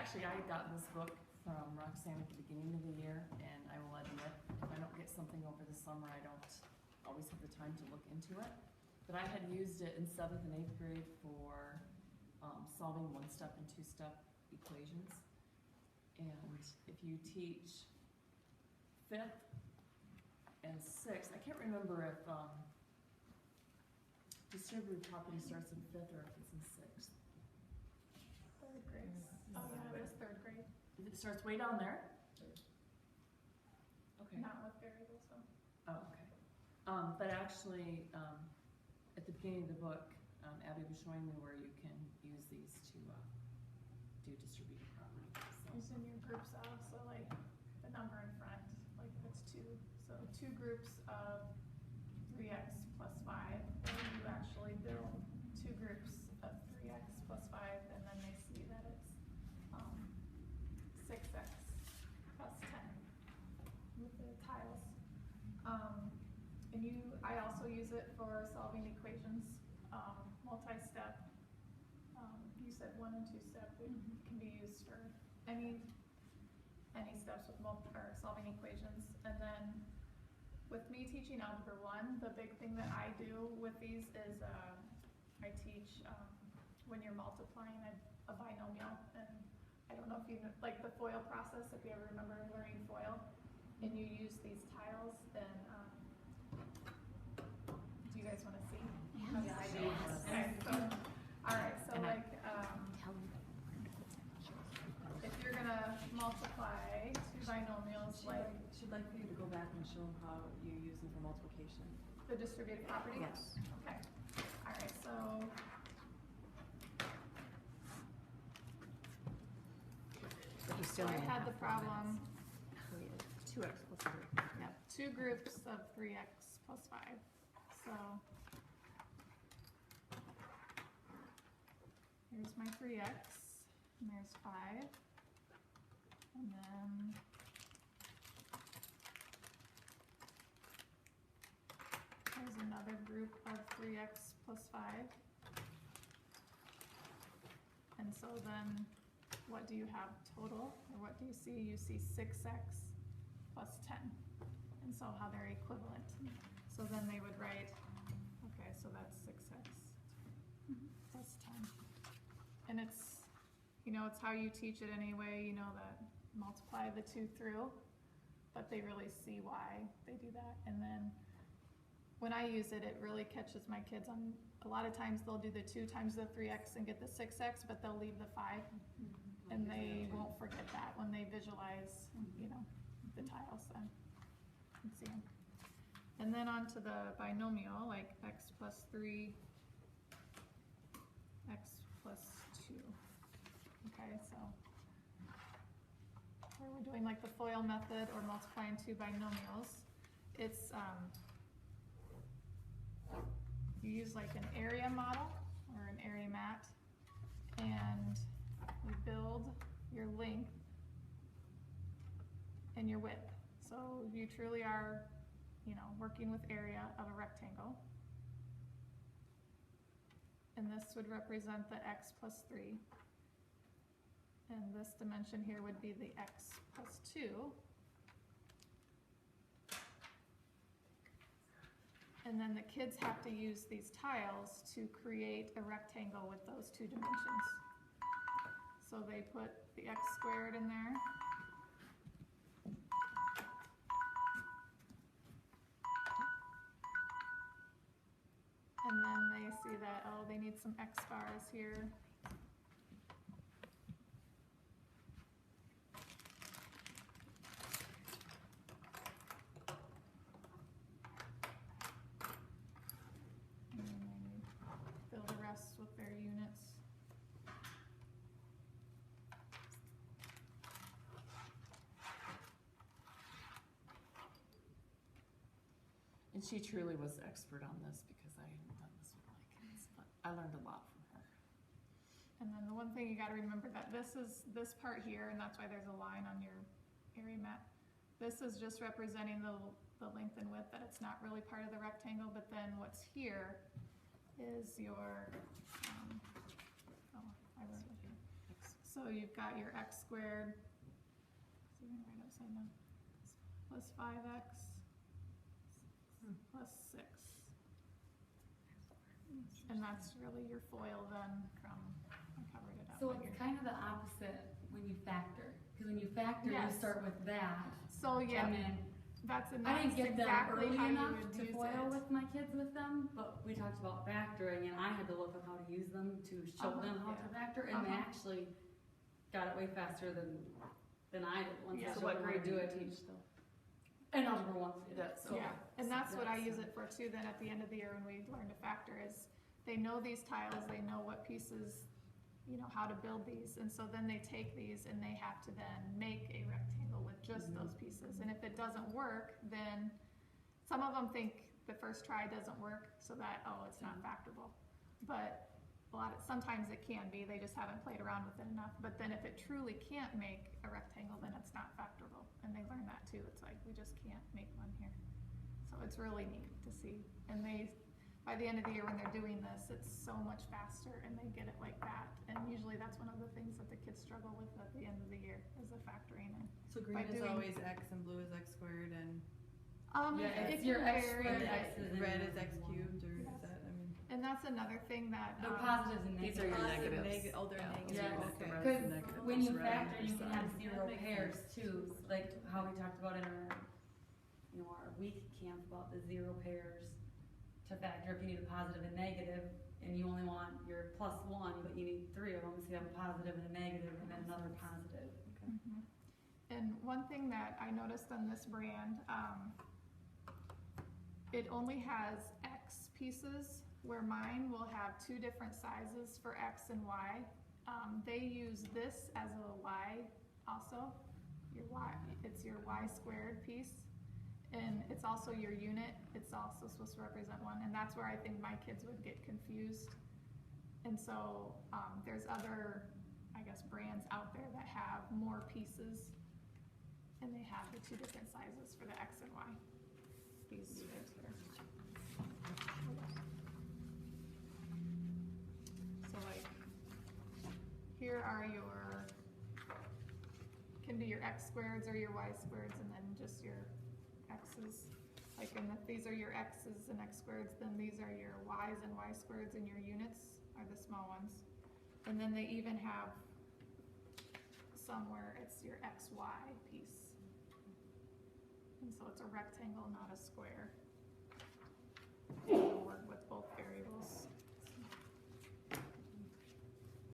Actually, I got this book from Roxanne at the beginning of the year, and I will admit, if I don't get something over the summer, I don't always have the time to look into it. But I had used it in 7th and 8th grade for solving 1-step and 2-step equations. And if you teach 5th and 6th, I can't remember if distributed property starts in 5th or if it's in 6th. 3rd grade. Oh yeah, it was 3rd grade. If it starts way down there? Okay. Not with variables though. Oh, okay. But actually, at the beginning of the book, Abby was showing me where you can use these to do distributed property. So. Using your groups of, so like the number in front, like if it's 2, so 2 groups of 3x plus 5, or you actually build 2 groups of 3x plus 5, and then they see that it's 6x plus 10 with the tiles. And I also use it for solving equations, multi-step. You said 1 and 2 step. It can be used for any steps with solving equations. And then with me teaching Algebra 1, the big thing that I do with these is I teach when you're multiplying a binomial. And I don't know if you know, like the FOIL process, if you ever remember learning FOIL, and you use these tiles, then do you guys want to see? Yeah, I do. Okay, so, all right, so like, if you're gonna multiply 2 binomials, like She'd like for you to go back and show how you use them for multiplication. the distributed property? Yes. Okay, all right, so. But you So still I need to had have the problem, 2x plus 3. Yep. 2 groups of 3x plus 5, so. Here's my 3x, and there's 5, and then there's another group of 3x plus 5. And so then, what do you have total, or what do you see? You see 6x plus 10, and so how they're equivalent. So then they would write, okay, so that's 6x plus 10. And it's, it's how you teach it anyway, that multiply the 2 through, but they really see why they do that. And then when I use it, it really catches my kids on, a lot of times they'll do the 2 times the 3x and get the 6x, but they'll leave the 5, and they won't forget that when they visualize, the tiles then, and see them. And then onto the binomial, like x plus 3, x plus 2. Okay, so where we're doing like the FOIL method or multiplying 2 binomials, it's you use like an area model or an area mat, and you build your length and your width. So you truly are, working with area of a rectangle. And this would represent the x plus 3. And this dimension here would be the x plus 2. And then the kids have to use these tiles to create a rectangle with those 2 dimensions. So they put the x squared in there. And then they see that, oh, they need some x bars here. And then they fill the rest with their units. And she truly was the expert on this because I hadn't done this with my kids, but I learned a lot from her. And then the one thing you gotta remember that this is this part here, and that's why there's a line on your area map. This is just representing the length and width, that it's not really part of the rectangle, but then what's here is your, oh, I wrote it here. So you've got your x squared, so you're gonna write upside down, plus 5x plus 6. And that's really your FOIL then from, I covered it up. So but it's you're- kind of the opposite when you factor, because when you factor, you Yes. start with that, So yeah, and then that's I didn't get them exactly early how you enough would to use FOIL it. with my kids with them, but we talked about factoring, and I had to look up how to use them to show them how to factor, and they actually got it way faster than I did once I Yeah. So showed what them how grade to do do you it. teach though? And algebra 1. So- Yeah, and that's what I that's- use it for too, then at the end of the year when we learn to factor is, they know these tiles, they know what pieces, you know, how to build these, and so then they take these and they have to then make a rectangle with just those pieces, and if it doesn't work, then some of them think the first try doesn't work, so that, oh, it's not factorable. But sometimes it can be, they just haven't played around with it enough, but then if it truly can't make a rectangle, then it's not factorable, and they learn that too, it's like, we just can't make one here. So it's really neat to see, and by the end of the year when they're doing this, it's so much faster and they get it like that, and usually that's one of the things that the kids struggle with at the end of the year, is the factoring in. So green By is doing- always x and blue is x squared and Yeah, It it's can your x vary, squared, but- x is in red your is x one. cubed, or Yes. is that, I mean. And that's another thing that, They're positives and These are your negatives. Positive, negatives. Oh, they're Yeah. negatives, Yeah, okay. red Because and negative when is you red factor, on you your can side. have zero makes pairs sense. too, like how we talked about in our, our week camp about the 0 pairs to factor if you need a positive and negative, and you only want your +1, but you need 3 of them, so you have a positive and a negative, and then another positive. Mhm. And one thing that I noticed on this brand, it only has X pieces, where mine will have 2 different sizes for X and Y. They use this as a Y also, your Y, it's your Y squared piece. And it's also your unit, it's also supposed to represent 1, and that's where I think my kids would get confused. And so, there's other, I guess, brands out there that have more pieces, and they have the 2 different sizes for the X and Y. These squares here. So like, here are your, can be your X squareds or your Y squareds, and then just your X's. Like, and if these are your X's and X squareds, then these are your Y's and Y squareds, and your units are the small ones. And then they even have somewhere it's your XY piece. And so it's a rectangle, not a square. And it'll work with both variables.